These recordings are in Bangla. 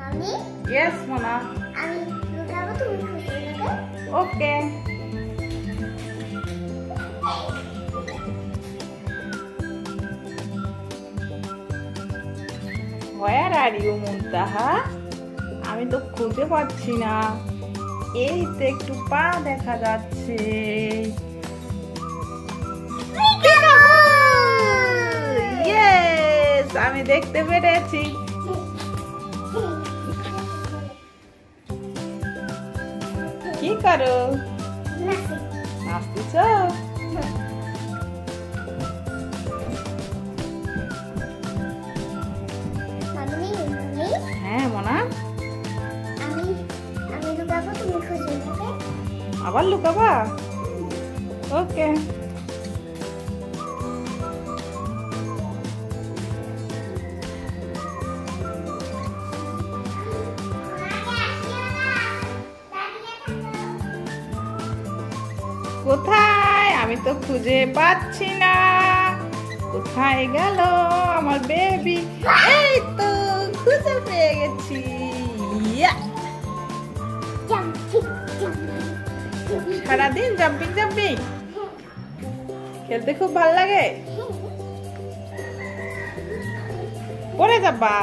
আমি ইয়েস মোনা। আমি লুকাবো, তুমি খুঁজে নেবে। ওকে। Where are you, মুনতাহা? আমি তো খুঁজে পাচ্ছি না। এই তো একটু পা দেখা যাচ্ছে। ইয়েস, আমি দেখতে পেরেছি। কি করো? নাচতেছ? হ্যাঁ মোনা। আমি লুকাবো, তুমি খুঁজে নেবে। আবার লুকাবা? ওকে। কোথায়? আমি তো খুঁজে পাচ্ছি না। কোথায় গেল আমার বেবি? এই তো খুঁজে পেয়ে গেছি। সারাদিন জাম্পিং জাম্পিং খেলতে খুব ভালো লাগে। পড়ে যাবা।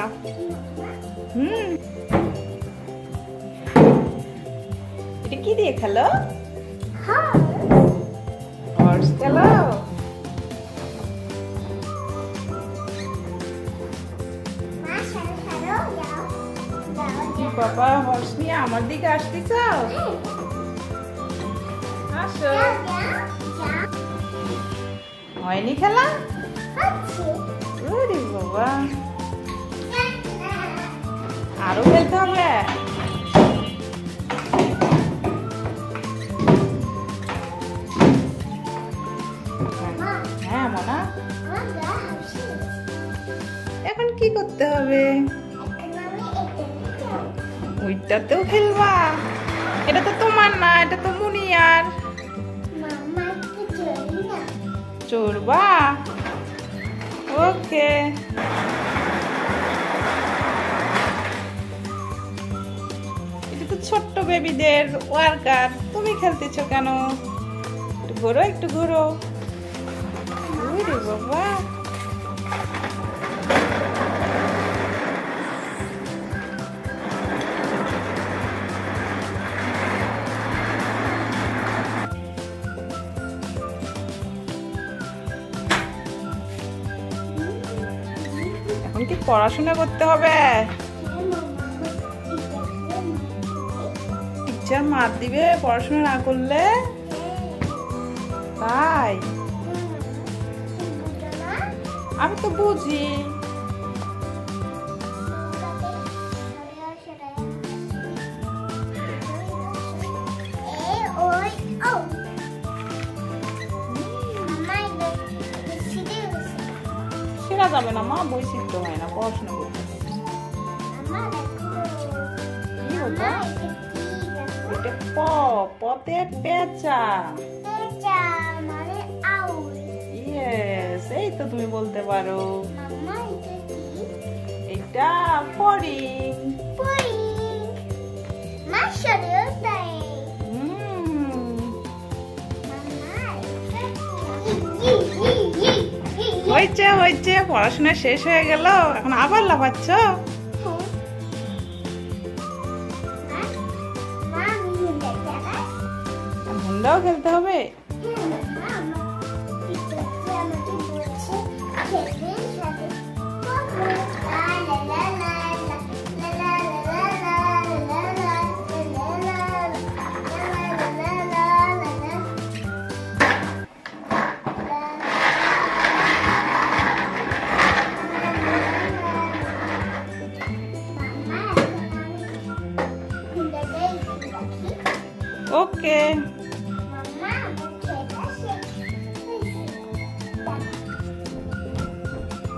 এটা কি দিয়ে খেলো? হর্স খেলো? বাবা, হর্স নিয়ে আমার দিকে আসতেছ? আসো। হয়নি খেলা? ওরে বাবা, আরো খেলতে হবে। হ্যাঁ মোনা, এখন কি করতে হবে? ওইটাতেও খেলবা? এটা তো তোমার না, এটা তো মুনিয়ার। চড়বা? ওকে। এটা তো ছোট্ট বেবিদের ওয়ার্কার, তুমি খেলতেছো কেন? একটু ঘোরো, একটু ঘোরো। ওরে বাবা, এখন কি পড়াশোনা করতে হবে? টিচার মার দিবে পড়াশোনা না করলে? তাই? আমি তো বুঝি। সেরা যাবে না মা, বই শিখতে হয় না, পড়াশোনা করতে হবে। কি ওটা? এটা পতে পেঁচা। ইয়েস, এই তো তুমি বলতে পারো। এটা ফড়িং। হয়েছে হয়েছে, পড়াশোনা শেষ হয়ে গেল, এখন আবার লাফাচ্ছ? হুন্ডাও খেলতে হবে? ওকে।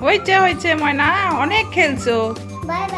হয়েছে হয়েছে ময়না, অনেক খেলছো। বাই।